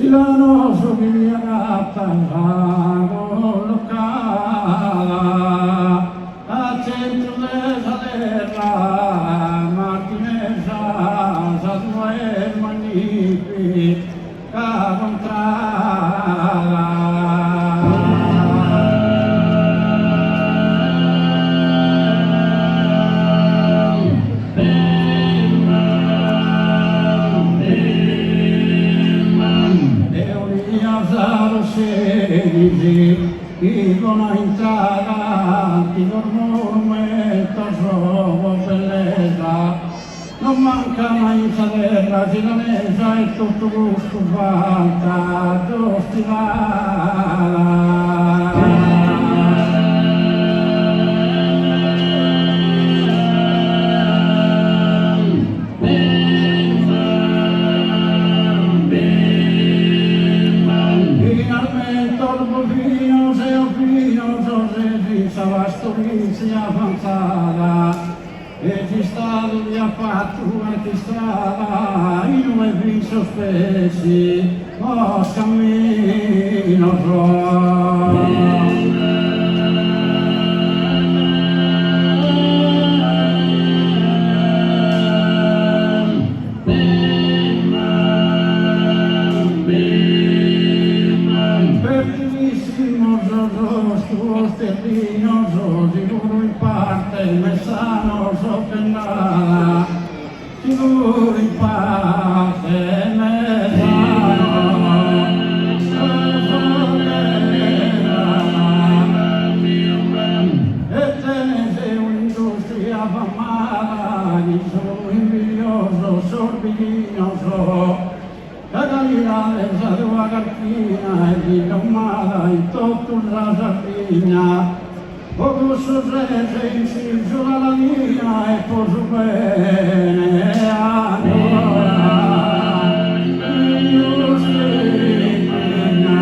Silano somigliava tanto locale, a centro della terra, martinesa, sa due magnifici, cavontala. Dicono in casa, ti dormito solo bellezza, non manca mai in terra, gilanesa e tutto gusto fatta, giustivata. Storia avanzata e ci stato di affatto e ti strada in due vi sospesi o cammino sicuro in parte, messano sopennala, sicuro in parte, messano sopennala, e te ne sei un'industria famata, di sono invidioso, sorbiginoso, la calidad esa de una cartina e di domata in tutto la Sardegna. Poco sorrese in silgio la mia e poso bene allora io segna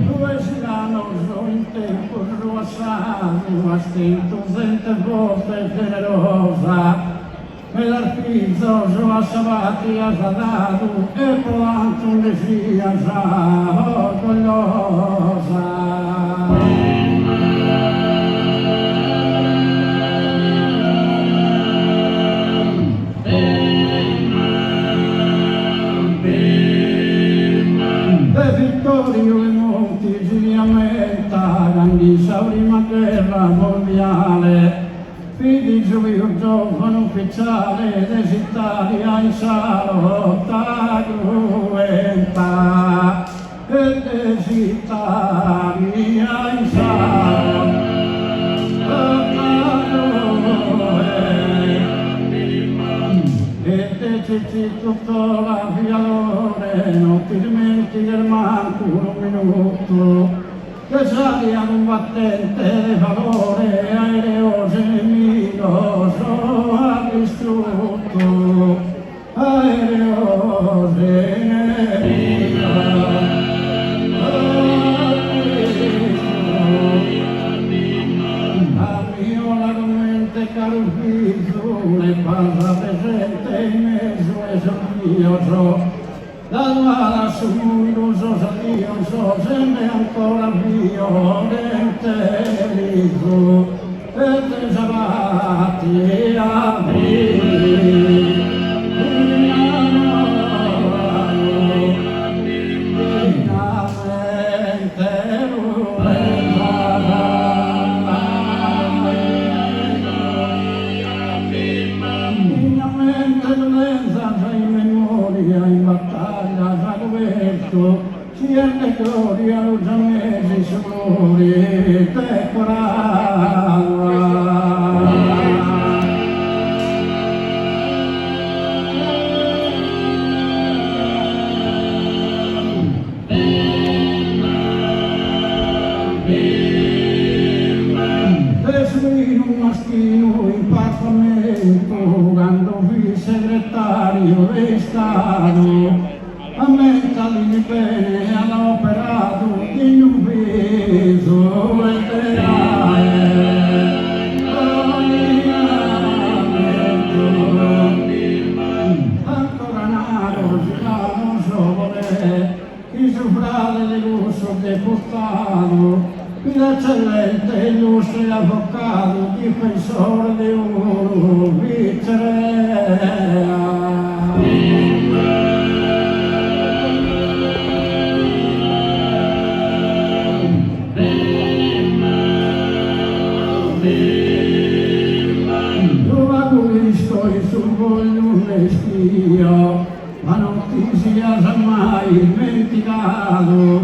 dove si danno in tempo ruassato a stento gente forte e generosa e l'arpizzo a sabati ha dato e poanto ne sia già orgogliosa. Vittorio e Monti si aumenta, grandissima prima guerra mondiale, figli Giulio giovane ufficiale dell'Italia in salotta cruenta, e dell'Italia in salotta ci tutto la vialore, non ti dimentichi il manco un minuto, che sali ad un battente di valore, aereoso nemico, so distrutto, aereoso nemico. Caro figlio, le passa presente in mezzo e sono la mala su so salio, so se ne ancora violente riso, e te sabati a siete gloria, los amesi su gloria, te coralla. Tesino un maschino in Parlamento, Gandolfi segretario di Stato, ammentali bene all'operato in un viso e ancora nato, si su frate di lusso deputato, guida eccellente, illustre avvocato, difensore di uno, vincere. La notizia mai dimenticato,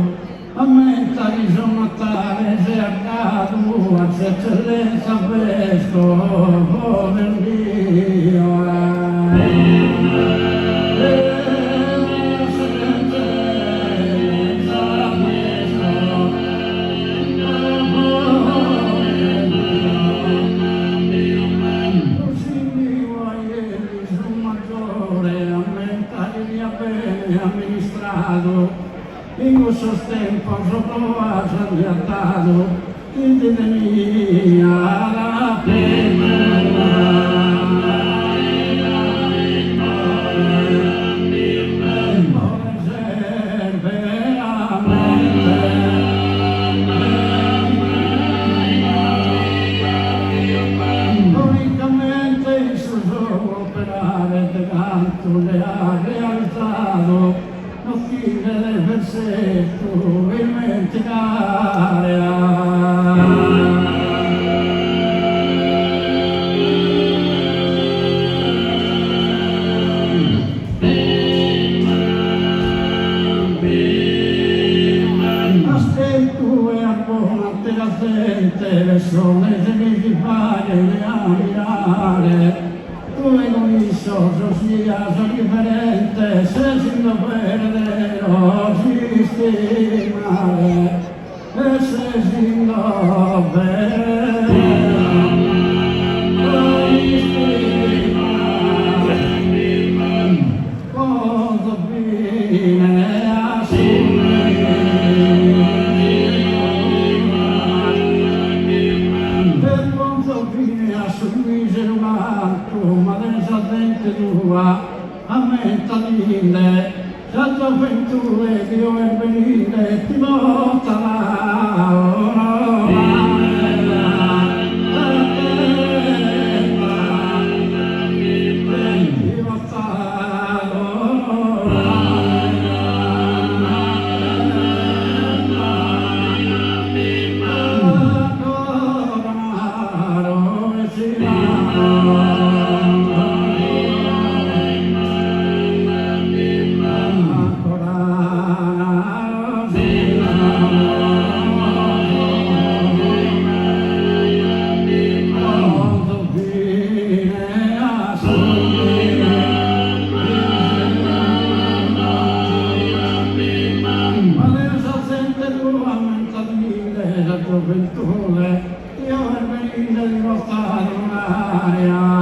ammetta di San Natale se accaduto, a sua eccellenza questo del Dio. Amministrato, in questo tempo sopra sandiatato, in dinamia la pena. Le ha realizzato lo stile del versetto dimenticare. Aspetto e abbonate la gente, le sole se mi si fare le ammirare. Come comisso sia differente, se si lo verdadero si stimare, e se si lo verdadero si stimare, cosa fine assumere, per cosa fine assumere un atto, ma tua ammetta dille, già venture Dio è venire, ti porterà gioventù, io per venire di nostra un'aria.